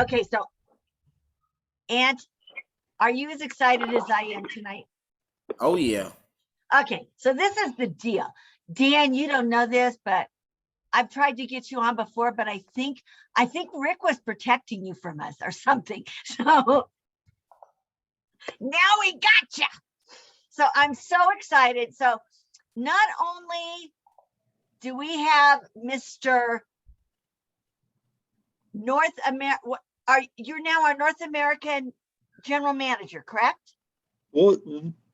Okay, so Aunt, are you as excited as I am tonight? Oh yeah. Okay, so this is the deal. Dan, you don't know this, but I've tried to get you on before, but I think Rick was protecting you from us or something. So now we got you. So I'm so excited. So not only do we have Mr. North America, you're now our North American general manager, correct? Well,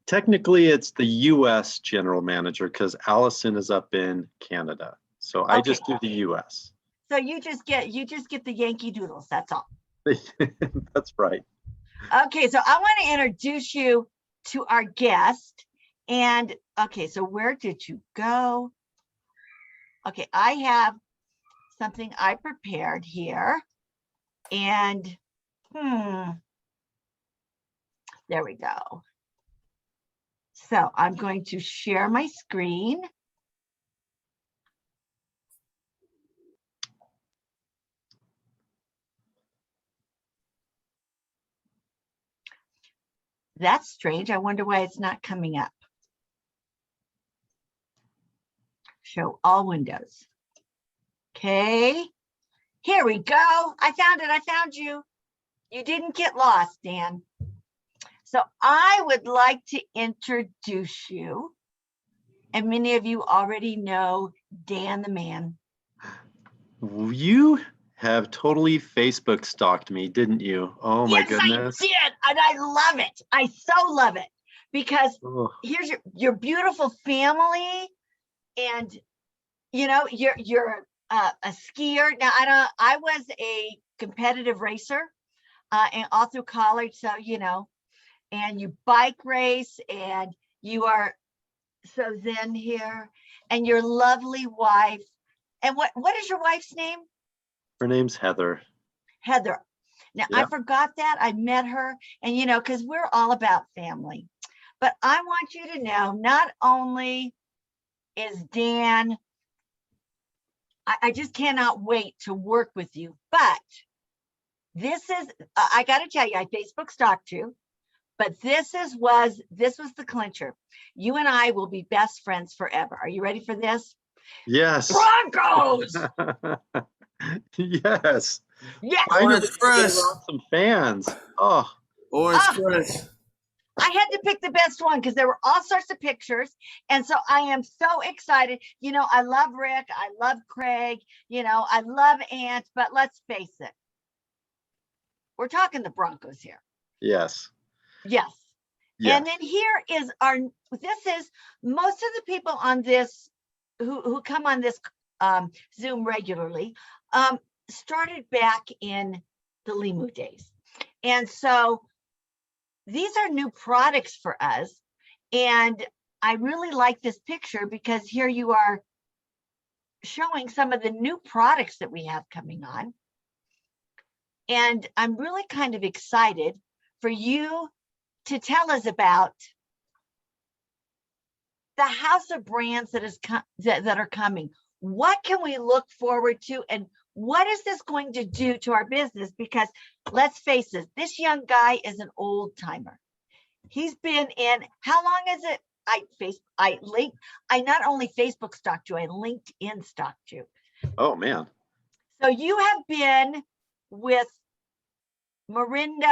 technically it's the US general manager because Allison is up in Canada. So I just do the US. So you just get the Yankee Doodles, that's all. That's right. Okay, so I want to introduce you to our guest. And okay, so where did you go? Okay, I have something I prepared here. And there we go. So I'm going to share my screen. That's strange. I wonder why it's not coming up. Show all windows. Okay, here we go. I found it. I found you. You didn't get lost, Dan. So I would like to introduce you, and many of you already know Dan the man. You have totally Facebook stalked me, didn't you? Oh my goodness. I did, and I love it. I so love it because here's your beautiful family, and you know you're a skier. Now I was a competitive racer, and all through college, so you know, and you bike race, and you are so zen here, and your lovely wife. And what is your wife's name? Her name's Heather. Heather. Now, I forgot that. I met her, and you know, because we're all about family. But I want you to know, not only is Dan, I just cannot wait to work with you, but this is, I got to tell you, I Facebook stalked you, but this was the clincher. You and I will be best friends forever. Are you ready for this? Yes. Broncos! Yes. Yes. Orange Crush. Some fans. Oh. Orange Crush. I had to pick the best one because there were all sorts of pictures. And so I am so excited. You know, I love Rick. I love Craig. You know, I love Aunt, but let's face it. We're talking the Broncos here. Yes. Yes. Yeah. And then here is this is most of the people on this who come on this Zoom regularly started back in the Limu days. And so these are new products for us. And I really like this picture because here you are showing some of the new products that we have coming on. And I'm really kind of excited for you to tell us about the house of brands that are coming. What can we look forward to, and what is this going to do to our business? Because let's face it, this young guy is an old timer. He's been in, how long is it? I not only Facebook stalked you, I LinkedIn stalked you. Oh man. So you have been with Moreland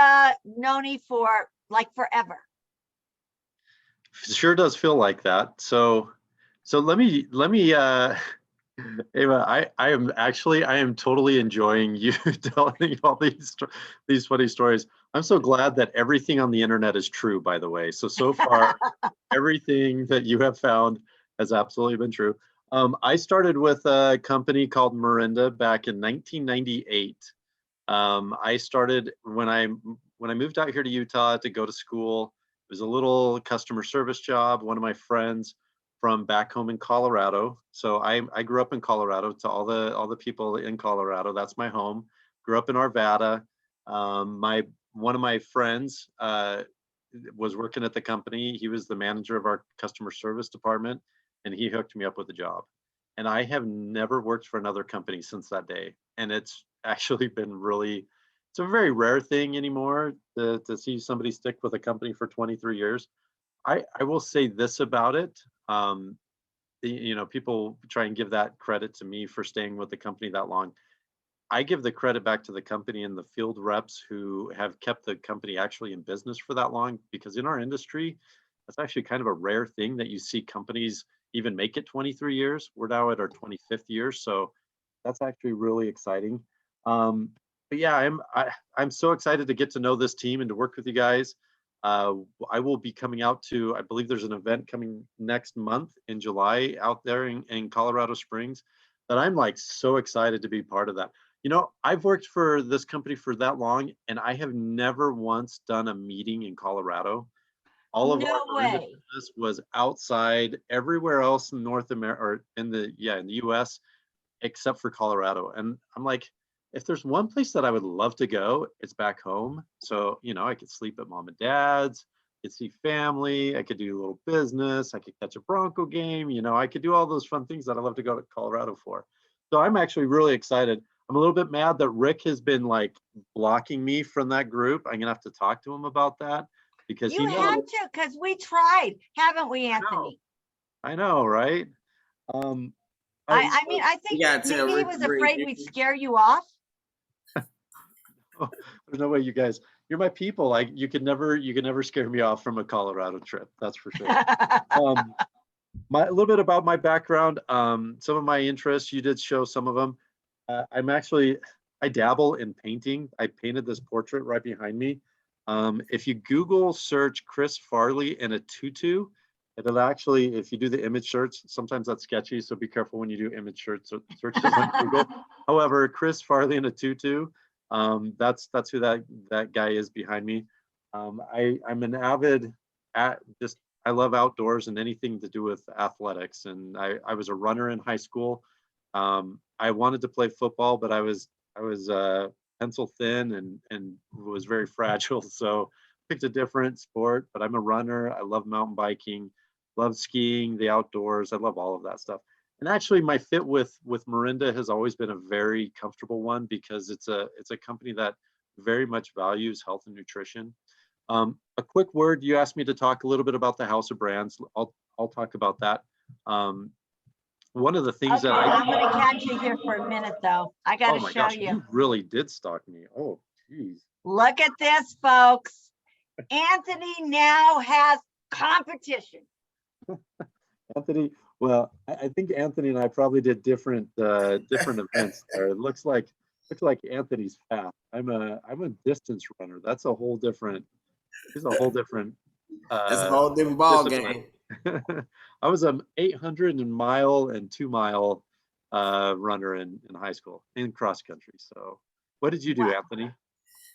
Noni for like forever. Sure does feel like that. So let me Eava, I am totally enjoying you telling all these funny stories. I'm so glad that everything on the internet is true, by the way. So far, everything that you have found has absolutely been true. I started with a company called Moreland back in 1998. I started when I moved out here to Utah to go to school. It was a little customer service job. One of my friends from back home in Colorado. So I grew up in Colorado. To all the people in Colorado, that's my home. Grew up in Arvada. One of my friends was working at the company. He was the manager of our customer service department, and he hooked me up with a job. And I have never worked for another company since that day. And it's actually been really it's a very rare thing anymore to see somebody stick with a company for 23 years. I will say this about it. People try and give that credit to me for staying with the company that long. I give the credit back to the company and the field reps who have kept the company actually in business for that long, because in our industry, that's actually kind of a rare thing that you see companies even make it 23 years. We're now at our 25th year, so that's actually really exciting. But yeah, I'm so excited to get to know this team and to work with you guys. I will be coming out to, I believe there's an event coming next month in July out there in Colorado Springs that I'm like so excited to be part of that. I've worked for this company for that long, and I have never once done a meeting in Colorado. All of our Moreland business was outside everywhere else in North America, or in the US, except for Colorado. And I'm like, if there's one place that I would love to go, it's back home. So, I could sleep at mom and dad's, I could see family, I could do a little business, I could catch a Bronco game, I could do all those fun things that I love to go to Colorado for. So I'm actually really excited. I'm a little bit mad that Rick has been like blocking me from that group. I'm gonna have to talk to him about that, because you had to, because we tried, haven't we, Anthony? I know, right? I mean, I think maybe he was afraid we'd scare you off. There's no way, you guys. You're my people. Like you could never scare me off from a Colorado trip. That's for sure. A little bit about my background. Some of my interests. You did show some of them. I dabble in painting. I painted this portrait right behind me. If you Google search Chris Farley in a tutu, it'll actually, if you do the image search, sometimes that's sketchy, so be careful when you do image searches on Google. However, Chris Farley in a tutu, that's who that guy is behind me. I'm an avid, I love outdoors and anything to do with athletics. And I was a runner in high school. I wanted to play football, but I was pencil thin and was very fragile. So picked a different sport, but I'm a runner. I love mountain biking, love skiing, the outdoors. I love all of that stuff. And actually my fit with Moreland has always been a very comfortable one, because it's a company that very much values health and nutrition. A quick word, you asked me to talk a little bit about the House of Brands. I'll talk about that. One of the things that I'm going to catch you here for a minute, though. I got to show you. You really did stalk me. Oh, geez. Look at this, folks. Anthony now has competition. Anthony, well, I think Anthony and I probably did different events there. It looks like Anthony's fast. I'm a distance runner. That's a whole different. He's a whole different. That's a whole different ball game. I was an 800 mile and 2 mile runner in high school in cross country. So, what did you do, Anthony?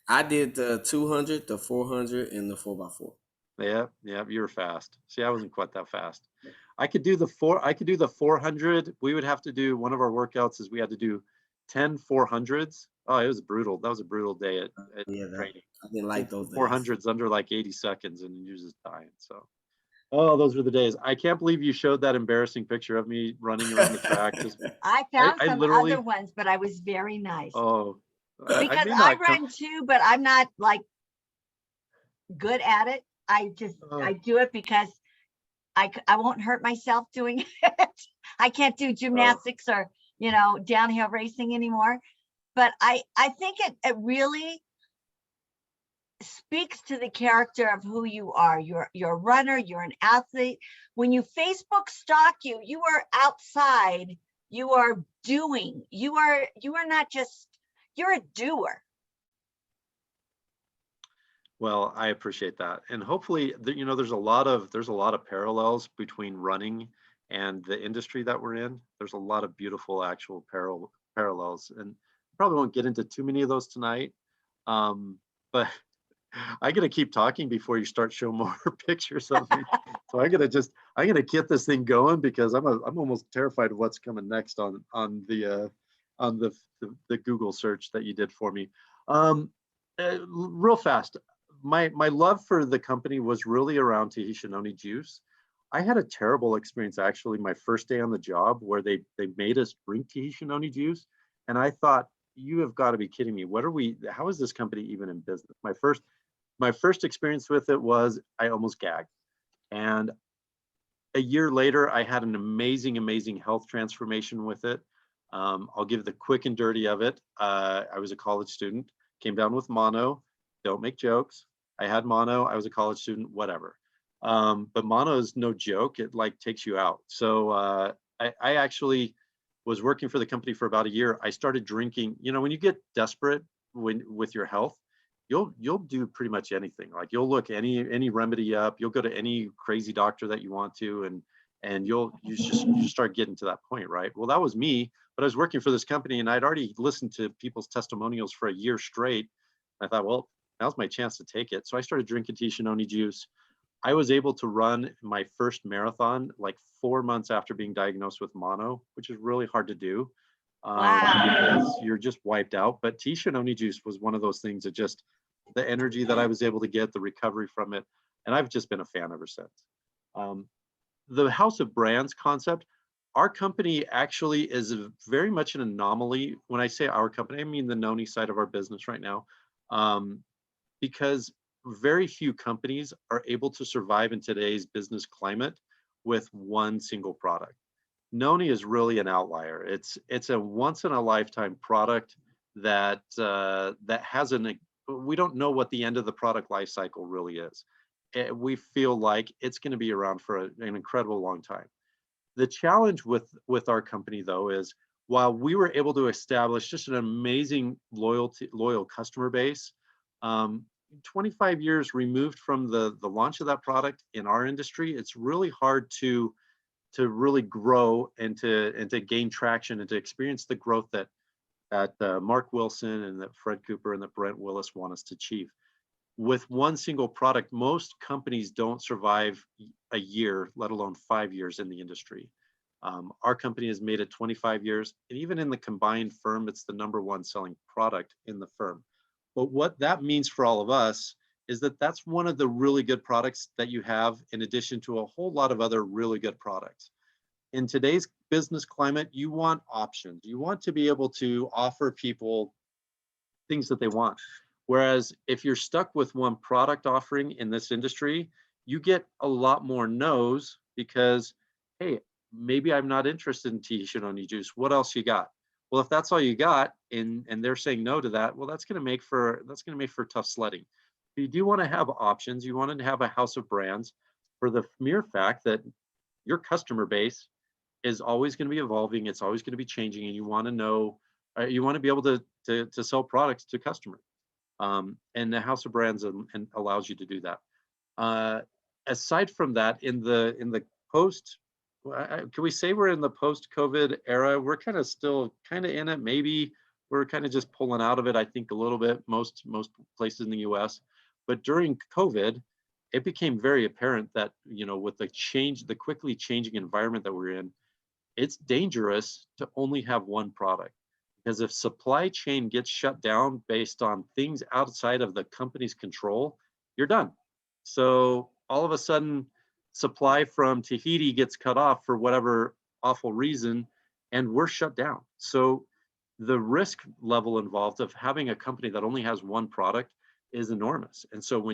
I did the 200, the 400, and the 4x4. Yeah, you were fast. See, I wasn't quite that fast. I could do the 400. We would have to do, one of our workouts is we had to do 10 400s. Oh, it was brutal. That was a brutal day at training. I didn't like those 400s under like 80 seconds and you're just dying. So, oh, those were the days. I can't believe you showed that embarrassing picture of me running around the track. I found some other ones, but I was very nice. Oh, because I run too, but I'm not like good at it. I do it because I won't hurt myself doing it. I can't do gymnastics or downhill racing anymore. But I think it really speaks to the character of who you are. You're a runner, you're an athlete. When you Facebook stalk you, you are outside, you are doing, you are not just, you're a doer. Well, I appreciate that. And hopefully, there's a lot of parallels between running and the industry that we're in. There's a lot of beautiful actual parallels, and probably won't get into too many of those tonight. But I gotta keep talking before you start showing more pictures of me. So I'm gonna get this thing going, because I'm almost terrified of what's coming next on the Google search that you did for me. Real fast, my love for the company was really around Tahitian Noni juice. I had a terrible experience actually my first day on the job, where they made us drink Tahitian Noni juice, and I thought, you have got to be kidding me. How is this company even in business? My first experience with it was I almost gagged. And a year later, I had an amazing, amazing health transformation with it. I'll give the quick and dirty of it. I was a college student, came down with mono. Don't make jokes. I had mono. I was a college student, whatever. But mono is no joke. It like takes you out. So I actually was working for the company for about a year. I started drinking. You know, when you get desperate with your health, you'll do pretty much anything. Like you'll look any remedy up. You'll go to any crazy doctor that you want to, and you just start getting to that point, right? Well, that was me. But I was working for this company, and I'd already listened to people's testimonials for a year straight. I thought, well, now's my chance to take it. So I started drinking Tishanoni juice. I was able to run my first marathon like 4 months after being diagnosed with mono, which is really hard to do. Because you're just wiped out. But Tishanoni juice was one of those things that just, the energy that I was able to get, the recovery from it, and I've just been a fan ever since. The House of Brands concept, our company actually is very much an anomaly. When I say our company, I mean the Noni side of our business right now, because very few companies are able to survive in today's business climate with one single product. Noni is really an outlier. It's a once in a lifetime product that has we don't know what the end of the product life cycle really is. We feel like it's going to be around for an incredible long time. The challenge with our company though is, while we were able to establish just an amazing loyal customer base, 25 years removed from the launch of that product in our industry, it's really hard to really grow and to gain traction and to experience the growth that Mark Wilson and that Fred Cooper and that Brent Willis want us to achieve. With one single product, most companies don't survive a year, let alone 5 years in the industry. Our company has made it 25 years, and even in the combined firm, it's the #1 selling product in the firm. But what that means for all of us is that that's one of the really good products that you have, in addition to a whole lot of other really good products. In today's business climate, you want options. You want to be able to offer people things that they want. Whereas if you're stuck with one product offering in this industry, you get a lot more no's because, hey, maybe I'm not interested in Tishanoni juice. What else you got? Well, if that's all you got, and they're saying no to that, well, that's going to make for tough sledding. If you do want to have options, you want to have a house of brands, for the mere fact that your customer base is always going to be evolving. It's always going to be changing, and you want to know, you want to be able to sell products to customers. And the House of Brands allows you to do that. Aside from that, in the post, can we say we're in the post-COVID era? We're kind of still kind of in it. Maybe we're kind of just pulling out of it, I think, a little bit, most places in the US. But during COVID, it became very apparent that, you know, with the quickly changing environment that we're in, it's dangerous to only have one product. Because if supply chain gets shut down based on things outside of the company's control, you're done. So all of a sudden, supply from Tahiti gets cut off for whatever awful reason, and we're shut down. So the risk level involved of having a company that only has one product is enormous. And so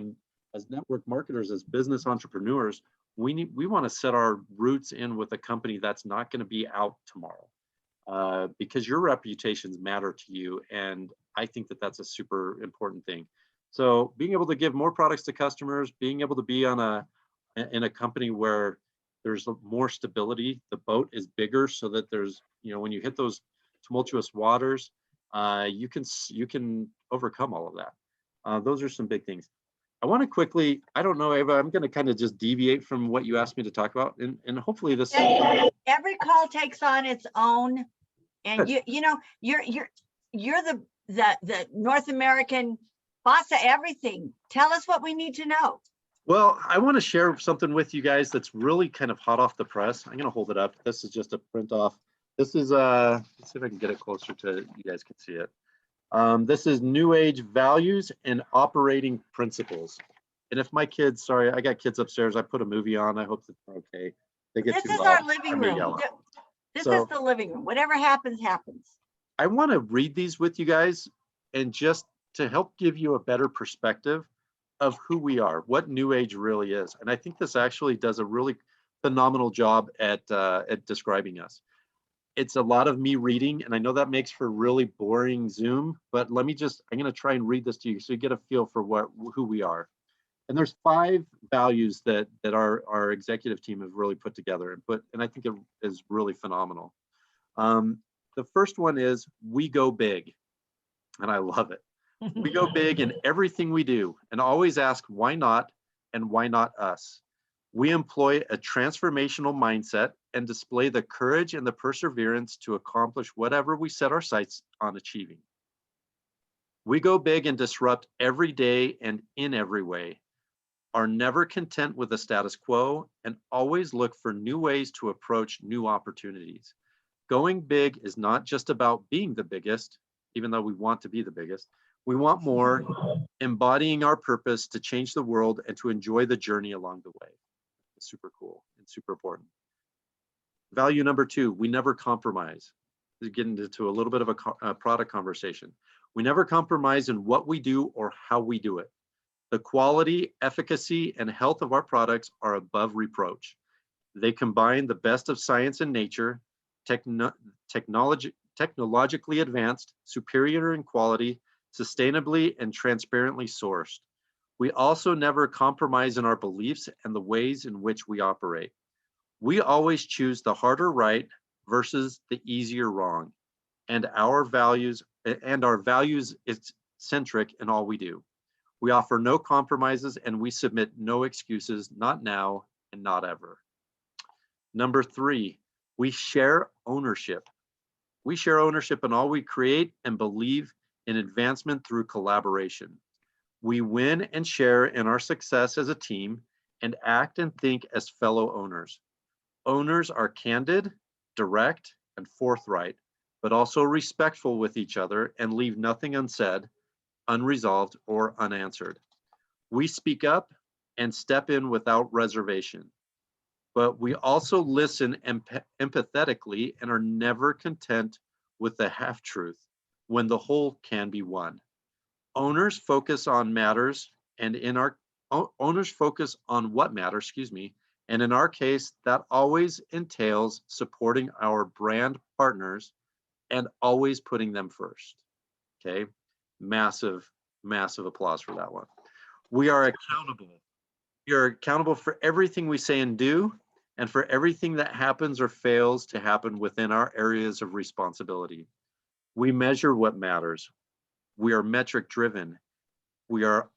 as network marketers, as business entrepreneurs, we want to set our roots in with a company that's not going to be out tomorrow. Because your reputations matter to you, and I think that that's a super important thing. So being able to give more products to customers, being able to be in a company where there's more stability, the boat is bigger, so that there's, you know, when you hit those tumultuous waters, you can overcome all of that. Those are some big things. I want to quickly, I don't know, Eava, I'm going to kind of just deviate from what you asked me to talk about, and hopefully this. Every call takes on its own. And you know, you're the North American boss of everything. Tell us what we need to know. Well, I want to share something with you guys that's really kind of hot off the press. I'm going to hold it up. This is just a print off. This is let's see if I can get it closer to you guys can see it. This is NewAge Values and Operating Principles. And if my kids, sorry, I got kids upstairs. I put a movie on. I hope that they're okay. They get This too is loud. our living room. Yell. This is the living room. Whatever happens, happens. I want to read these with you guys, and just to help give you a better perspective of who we are, what NewAge really is. And I think this actually does a really phenomenal job at describing us. It's a lot of me reading, and I know that makes for really boring Zoom, but I'm going to try and read this to you so you get a feel for who we are. And there's 5 values that our executive team have really put together and I think it is really phenomenal. The first one is we go big, and I love it. We go big in everything we do and always ask why not and why not us. We employ a transformational mindset and display the courage and the perseverance to accomplish whatever we set our sights on achieving. We go big and disrupt every day and in every way, are never content with the status quo, and always look for new ways to approach new opportunities. Going big is not just about being the biggest, even though we want to be the biggest. We want more, embodying our purpose to change the world and to enjoy the journey along the way. It's super cool and super important. Value number 2, we never compromise. We're getting into a little bit of a product conversation. We never compromise in what we do or how we do it. The quality, efficacy, and health of our products are above reproach. They combine the best of science and nature, technologically advanced, superior in quality, sustainably and transparently sourced. We also never compromise in our beliefs and the ways in which we operate. We always choose the harder right versus the easier wrong, and our values is centric in all we do. We offer no compromises, and we submit no excuses, not now and not ever. Number 3, we share ownership. We share ownership in all we create and believe in advancement through collaboration. We win and share in our success as a team and act and think as fellow owners. Owners are candid, direct, and forthright, but also respectful with each other and leave nothing unsaid, unresolved, or unanswered. We speak up and step in without reservation, but we also listen empathetically and are never content with the half-truth when the whole can be won. Owners focus on matters, and owners focus on what matters, and in our case, that always entails supporting our brand partners and always putting them first. Okay, massive applause for that one. We are accountable. We are accountable for everything we say and do, and for everything that happens or fails to happen within our areas of responsibility. We measure what matters. We are metric driven. We are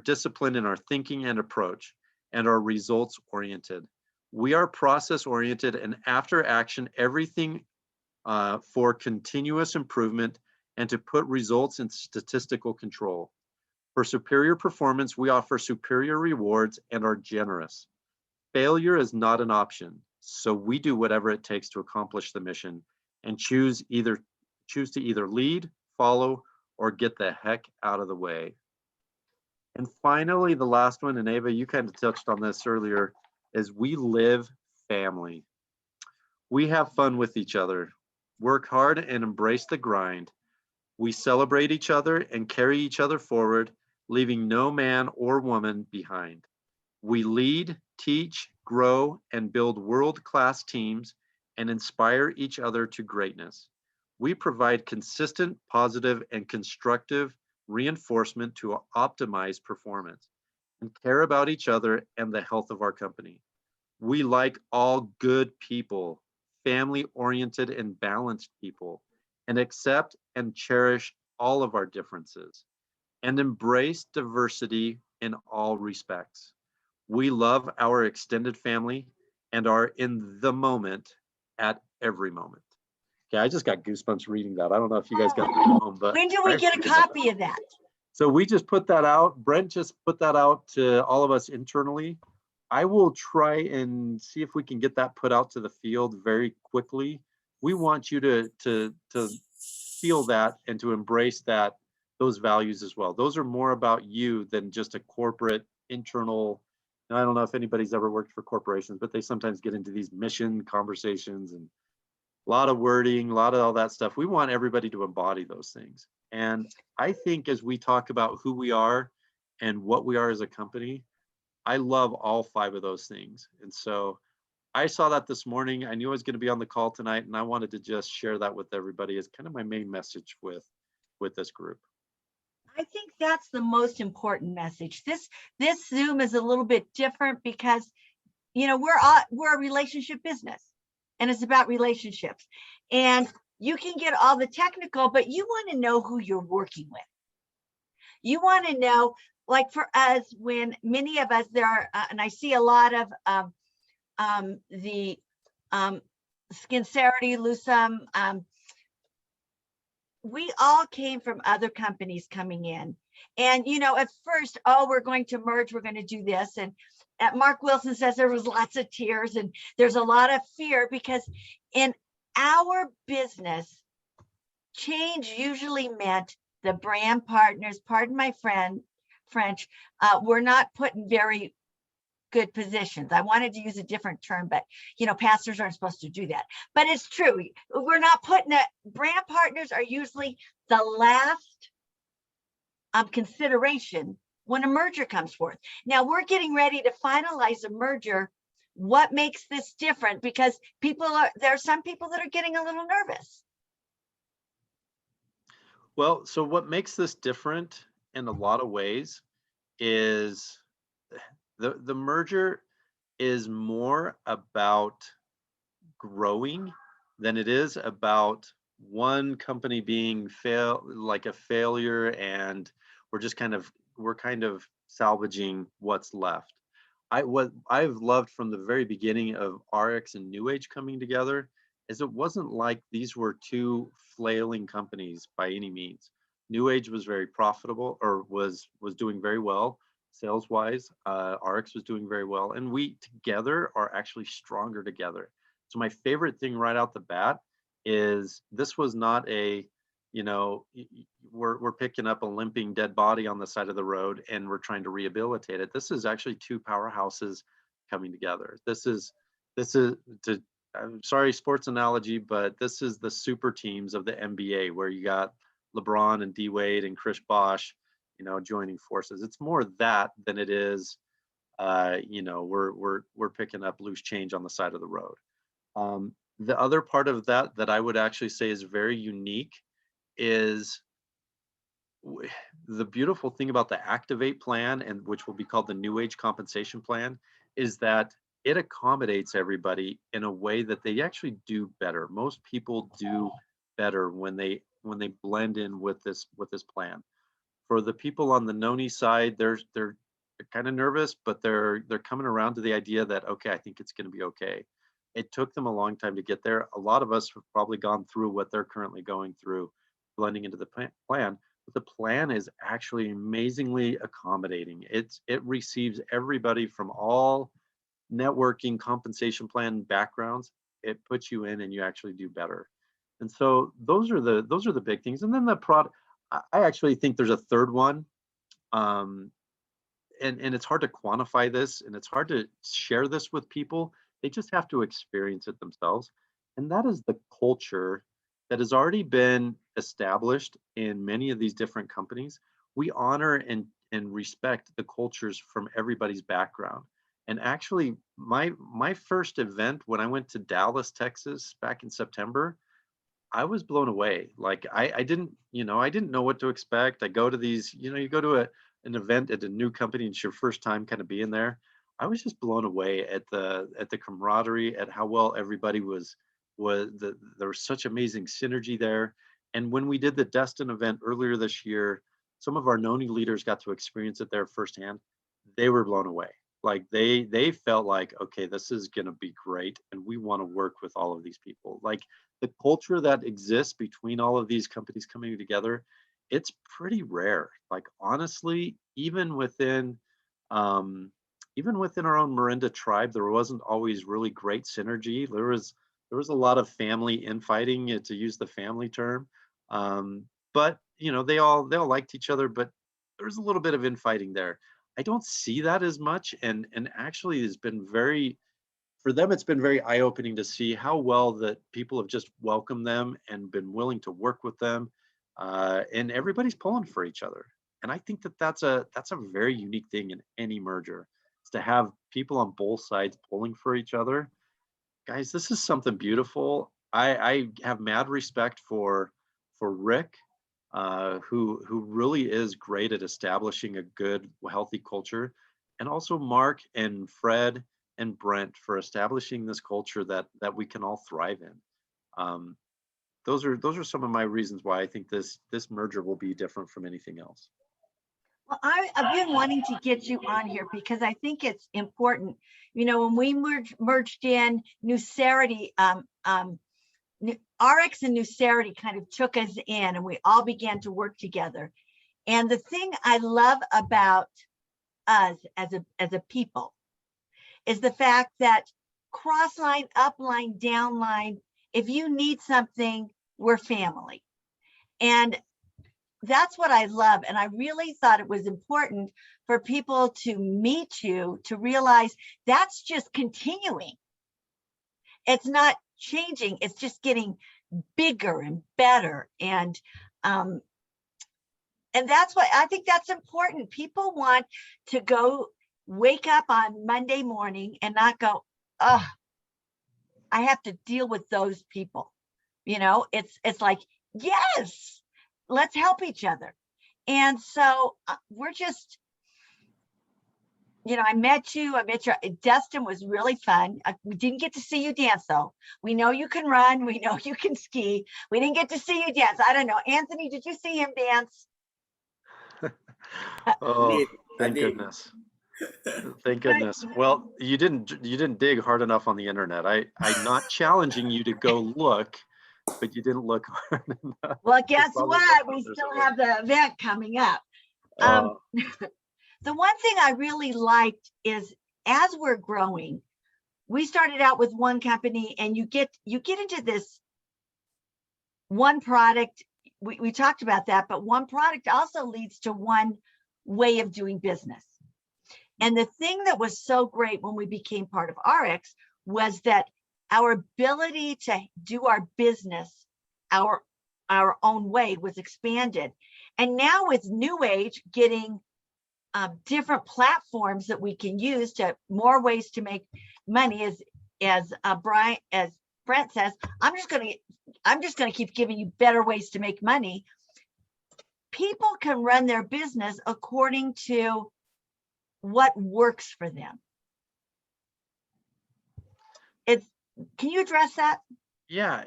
disciplined in our thinking and approach, and are results oriented. We are process oriented and after action everything for continuous improvement and to put results in statistical control. For superior performance, we offer superior rewards and are generous. Failure is not an option, so we do whatever it takes to accomplish the mission and choose to either lead, follow, or get the heck out of the way. And finally, the last one, and Eava, you kind of touched on this earlier, is we live family. We have fun with each other, work hard and embrace the grind. We celebrate each other and carry each other forward, leaving no man or woman behind. We lead, teach, grow, and build world-class teams and inspire each other to greatness. We provide consistent, positive, and constructive reinforcement to optimize performance and care about each other and the health of our company. We like all good people, family-oriented and balanced people, and accept and cherish all of our differences and embrace diversity in all respects. We love our extended family and are in the moment at every moment. Okay, I just got goosebumps reading that. I don't know if you guys got it at home, but when do we get a copy of that? So we just put that out. Brent just put that out to all of us internally. I will try and see if we can get that put out to the field very quickly. We want you to feel that and to embrace those values as well. Those are more about you than just a corporate internal. And I don't know if anybody's ever worked for corporations, but they sometimes get into these mission conversations, and a lot of wording, a lot of all that stuff. We want everybody to embody those things. And I think as we talk about who we are and what we are as a company, I love all 5 of those things. And so I saw that this morning. I knew I was going to be on the call tonight, and I wanted to just share that with everybody as kind of my main message with this group. I think that's the most important message. This Zoom is a little bit different because, you know, we're a relationship business, and it's about relationships. And you can get all the technical, but you want to know who you're working with. You want to know, like for us, when many of us there are, and I see a lot of the Skincerity, Lusum, we all came from other companies coming in. And, you know, at first, oh, we're going to merge, we're going to do this. And Mark Wilson says there was lots of tears and there's a lot of fear because in our business, change usually meant the brand partners, pardon my French, were not put in very good positions. I wanted to use a different term, but you know, pastors aren't supposed to do that. But it's true. We're not putting it. Brand partners are usually the last consideration when a merger comes forth. Now we're getting ready to finalize a merger. What makes this different? Because there are some people that are getting a little nervous. Well, so what makes this different in a lot of ways is the merger is more about growing than it is about one company being like a failure, and we're kind of salvaging what's left. What I've loved from the very beginning of RX and NewAge coming together is it wasn't like these were 2 flailing companies by any means. NewAge was very profitable, or was doing very well sales wise. RX was doing very well, and we together are actually stronger together. So my favorite thing right out the bat is this was not a, you know, we're picking up a limping dead body on the side of the road and we're trying to rehabilitate it. This is actually 2 powerhouses coming together. This is to, I'm sorry, sports analogy, but this is the super teams of the NBA where you got LeBron and D Wade and Chris Bosh, you know, joining forces. It's more that than it is, you know, we're picking up loose change on the side of the road. The other part of that I would actually say is very unique is the beautiful thing about the Activate plan, and which will be called the NewAge compensation plan, is that it accommodates everybody in a way that they actually do better. Most people do better when they blend in with this plan. For the people on the Noni side, they're kind of nervous, but they're coming around to the idea that, okay, I think it's going to be okay. It took them a long time to get there. A lot of us have probably gone through what they're currently going through, blending into the plan. But the plan is actually amazingly accommodating. It receives everybody from all networking compensation plan backgrounds. It puts you in and you actually do better. And so those are the big things. And then the product, I actually think there's a third one. And it's hard to quantify this, and it's hard to share this with people. They just have to experience it themselves. And that is the culture that has already been established in many of these different companies. We honor and respect the cultures from everybody's background. And actually, my first event when I went to Dallas, Texas back in September, I was blown away. Like I didn't know what to expect. I go to these, you go to an event at a new company and it's your first time kind of being there. I was just blown away at the camaraderie, at how well everybody there was such amazing synergy there. And when we did the Destin event earlier this year, some of our Noni leaders got to experience it there firsthand. They were blown away. Like they felt like, okay, this is going to be great, and we want to work with all of these people. Like the culture that exists between all of these companies coming together, it's pretty rare. Like honestly, even within our own Morinda tribe, there wasn't always really great synergy. There was a lot of family infighting, to use the family term. But they all liked each other, but there was a little bit of infighting there. I don't see that as much, and actually has been very for them, it's been very eye-opening to see how well that people have just welcomed them and been willing to work with them, and everybody's pulling for each other. And I think that that's a very unique thing in any merger, is to have people on both sides pulling for each other. Guys, this is something beautiful. I have mad respect for Rick, who really is great at establishing a good, healthy culture, and also Mark and Fred and Brent for establishing this culture that we can all thrive in. Um, those are some of my reasons why I think this merger will be different from anything else. Well, I've been wanting to get you on here because I think it's important. You know, when we merged in Nucerity, RX and Nucerity kind of took us in, and we all began to work together. And the thing I love about us as a people is the fact that cross line, up line, down line, if you need something, we're family. And that's what I love. And I really thought it was important for people to meet you, to realize that's just continuing. It's not changing, it's just getting bigger and better. And that's what I think that's important. People want to go wake up on Monday morning and not go, oh, I have to deal with those people. You know, it's like, yes, let's help each other. And so we're just, you know, I met you. Dustin was really fun. We didn't get to see you dance though. We know you can run. We know you can ski. We didn't get to see you dance. I don't know. Anthony, did you see him dance? Oh, I thank did. goodness. Thank goodness. Well, you didn't dig hard enough on the internet. I'm not challenging you to go look, but you didn't look hard enough. Well, guess Probably what? We there's still a way. have the event coming up. Uh, The one thing I really liked is as we're growing, we started out with one company, and you get into this one product. We talked about that, but one product also leads to one way of doing business. And the thing that was so great when we became part of RX was that our ability to do our business our own way was expanded. And now with NewAge getting different platforms that we can use, to more ways to make money, as Brent says, I'm just going to keep giving you better ways to make money. People can run their business according to what works for them. Can you address that? yeah,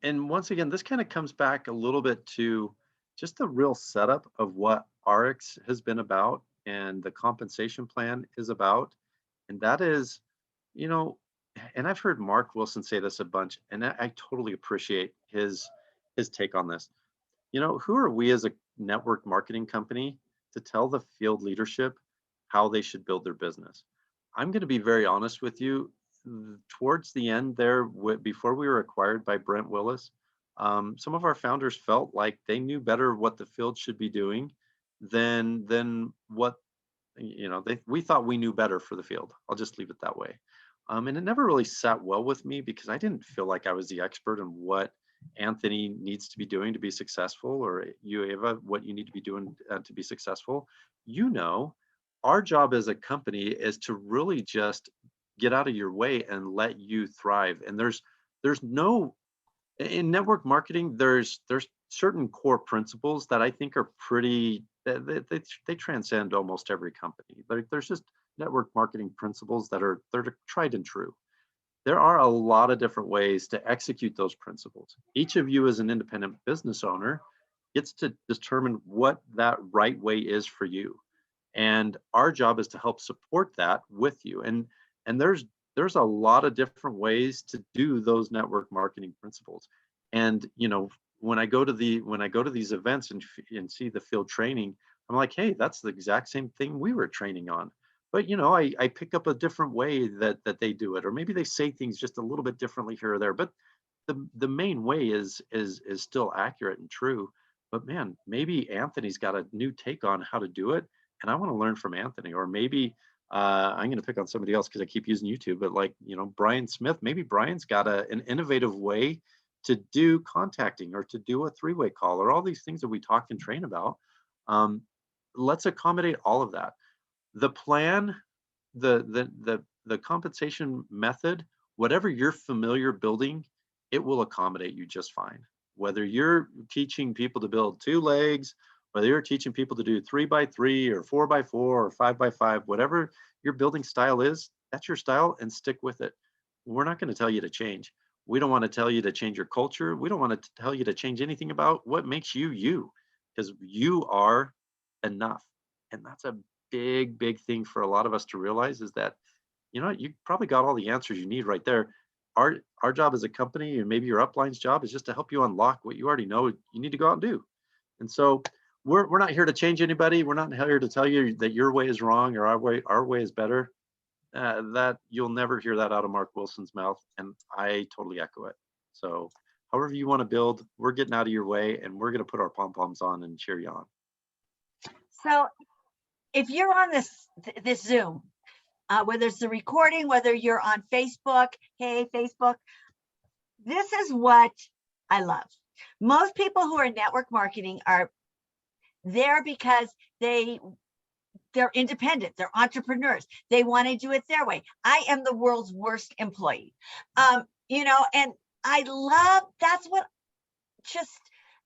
and once again, this kind of comes back a little bit to just the real setup of what RX has been about and the compensation plan is about. And that is, you know, and I've heard Mark Wilson say this a bunch, and I totally appreciate his take on this. You know, who are we as a network marketing company to tell the field leadership how they should build their business? I'm going to be very honest with you. Towards the end there, before we were acquired by Brent Willis, some of our founders felt like they knew better what the field should be doing than what, you know, we thought we knew better for the field. I'll just leave it that way. And it never really sat well with me because I didn't feel like I was the expert in what Anthony needs to be doing to be successful, or you, Eava, what you need to be doing to be successful. You know, our job as a company is to really just get out of your way and let you thrive. And there's no, in network marketing, there's certain core principles that I think are pretty, they transcend almost every company. There's just network marketing principles they're tried and true. There are a lot of different ways to execute those principles. Each of you as an independent business owner gets to determine what that right way is for you. And our job is to help support that with you. And there's a lot of different ways to do those network marketing principles. And you know, when I go to these events and see the field training, I'm like, hey, that's the exact same thing we were training on. But you know, I pick up a different way that they do it, or maybe they say things just a little bit differently here or there. But the main way is still accurate and true. But man, maybe Anthony's got a new take on how to do it, and I want to learn from Anthony. Or maybe I'm going to pick on somebody else because I keep using YouTube, but like, you know, Brian Smith, maybe Brian's got an innovative way to do contacting or to do a three-way call or all these things that we talk and train about. Let's accommodate all of that. The plan, the compensation method, whatever you're familiar building, it will accommodate you just fine. Whether you're teaching people to build 2 legs, whether you're teaching people to do 3x3 or 4x4 or 5x5, whatever your building style is, that's your style, and stick with it. We're not going to tell you to change. We don't want to tell you to change your culture. We don't want to tell you to change anything about what makes you you, because you are enough. And that's a big, big thing for a lot of us to realize, is that, you know, you probably got all the answers you need right there. Our job as a company, and maybe your upline's job, is just to help you unlock what you already know you need to go out and do. And so we're not here to change anybody. We're not here to tell you that your way is wrong or our way is better. That you'll never hear that out of Mark Wilson's mouth, and I totally echo it. So however you want to build, we're getting out of your way, and we're going to put our pom-poms on and cheer you on. So if you're on this Zoom, whether it's the recording, whether you're on Facebook, hey, Facebook, this is what I love. Most people who are network marketing are there because they're independent, they're entrepreneurs, they want to do it their way. I am the world's worst employee, you know, and I love, that's what just,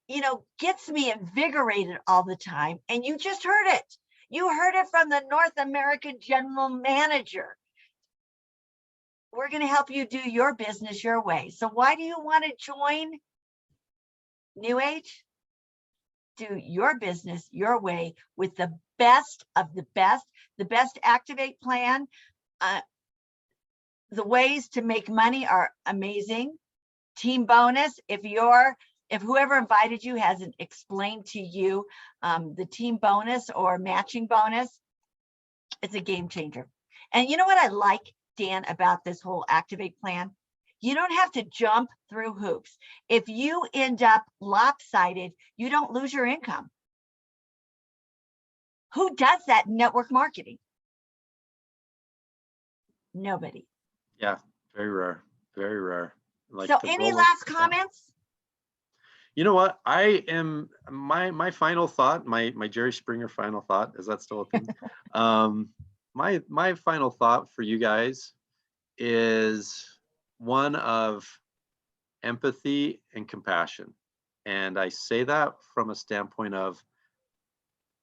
you know, gets me invigorated all the time. And you just heard it. You heard it from the North American general manager. We're going to help you do your business your way. So why do you want to join NewAge? Do your business your way with the best of the best Activate plan. The ways to make money are amazing. Team bonus, if whoever invited you hasn't explained to you the team bonus or matching bonus, it's a game changer. And you know what I like, Dan, about this whole Activate plan? You don't have to jump through hoops. If you end up lopsided, you don't lose your income. Who does that in network marketing? Nobody. Yeah, very rare, very rare. Like, so any last comments? You know what? I am my final thought, my Jerry Springer final thought, is that still a thing? My final thought for you guys is one of empathy and compassion. And I say that from a standpoint of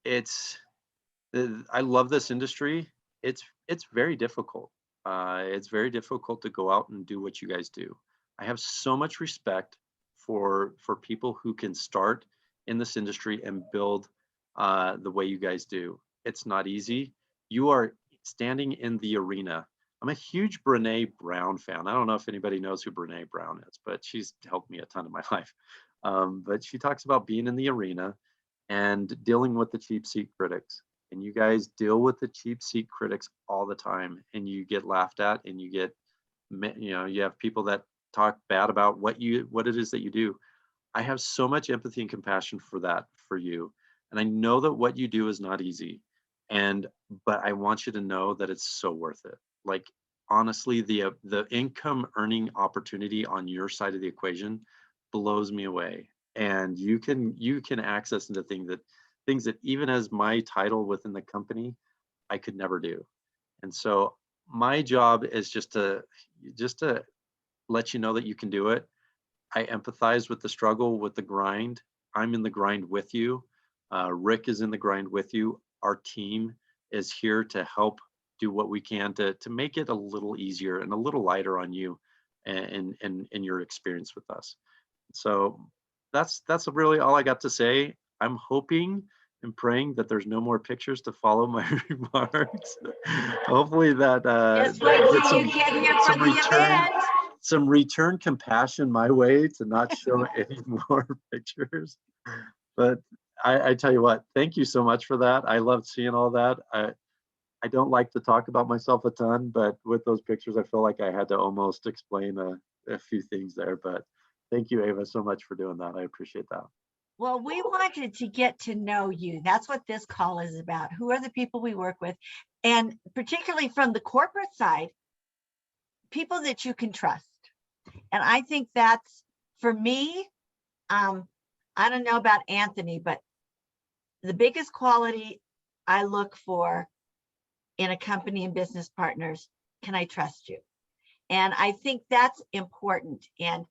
I love this industry. It's very difficult. It's very difficult to go out and do what you guys do. I have so much respect for people who can start in this industry and build the way you guys do. It's not easy. You are standing in the arena. I'm a huge Brene Brown fan. I don't know if anybody knows who Brene Brown is, but she's helped me a ton in my life. But she talks about being in the arena and dealing with the cheap seat critics. And you guys deal with the cheap seat critics all the time, and you get laughed at, and you get, you know, you have people that talk bad about what it is that you do. I have so much empathy and compassion for that, for you. And I know that what you do is not easy. But I want you to know that it's so worth it. Like, honestly, the income earning opportunity on your side of the equation blows me away. And you can access into things that even as my title within the company, I could never do. And so my job is just to let you know that you can do it. I empathize with the struggle, with the grind. I'm in the grind with you. Rick is in the grind with you. Our team is here to help do what we can to make it a little easier and a little lighter on you and your experience with us. So that's really all I got to say. I'm hoping and praying that there's no more pictures to follow my remarks. Hopefully that Just wait till you get here for the event. Some return compassion my way to not show any more pictures. But I tell you what, thank you so much for that. I loved seeing all that. I don't like to talk about myself a ton, but with those pictures, I feel like I had to almost explain a few things there. But thank you, Eava, so much for doing that. I appreciate that. Well, we wanted to get to know you. That's what this call is about. Who are the people we work with? And particularly from the corporate side, people that you can trust. And I think that's, for me, I don't know about Anthony, but the biggest quality I look for in a company and business partners, can I trust you? And I think that's important. And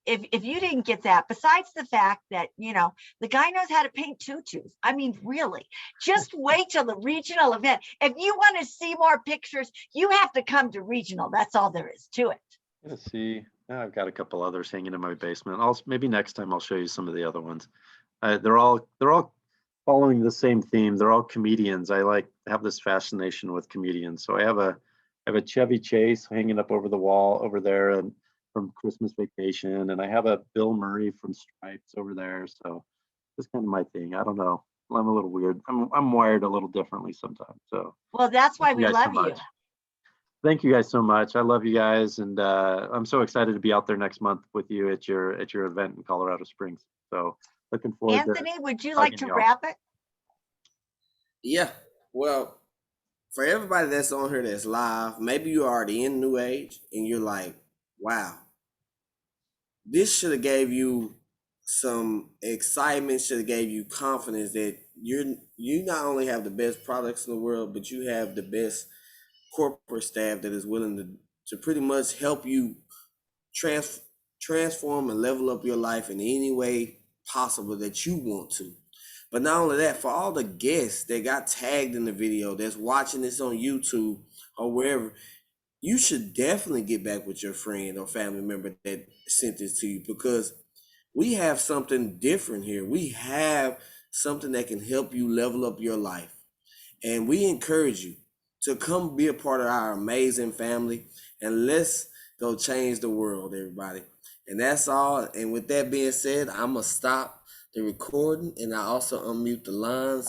if you didn't get that, besides the fact that, you know, the guy knows how to paint tutus. I mean, really, just wait till the regional event. If you want to see more pictures, you have to come to regional. That's all there is to it. Let's see. I've got a couple others hanging in my basement. Maybe next time I'll show you some of the other ones. They're all following the same theme. They're all comedians. I have this fascination with comedians. So I have a Chevy Chase hanging up over the wall over there, and from Christmas Vacation, and I have a Bill Murray from Stripes over there. So it's kind of my thing. I don't know. I'm a little weird. I'm wired a little differently sometimes. So well, that's why thank we you guys so love you. much. Thank you guys so much. I love you guys, and I'm so excited to be out there next month with you at your event in Colorado Springs. So looking forward to Anthony, would you like to y'all. wrap it? Yeah. Well, for everybody that's on here that's live, maybe you're already in NewAge and you're like, wow, this should have gave you some excitement, should have gave you confidence that you not only have the best products in the world, but you have the best corporate staff that is willing to pretty much help you transform and level up your life in any way possible that you want to. But not only that, for all the guests that got tagged in the video that's watching this on YouTube or wherever, you should definitely get back with your friend or family member that sent this to you, because we have something different here. We have something that can help you level up your life. And we encourage you to come be a part of our amazing family, and let's go change the world, everybody. And that's all. And with that being said, I'm going to stop the recording, and I also unmute the lines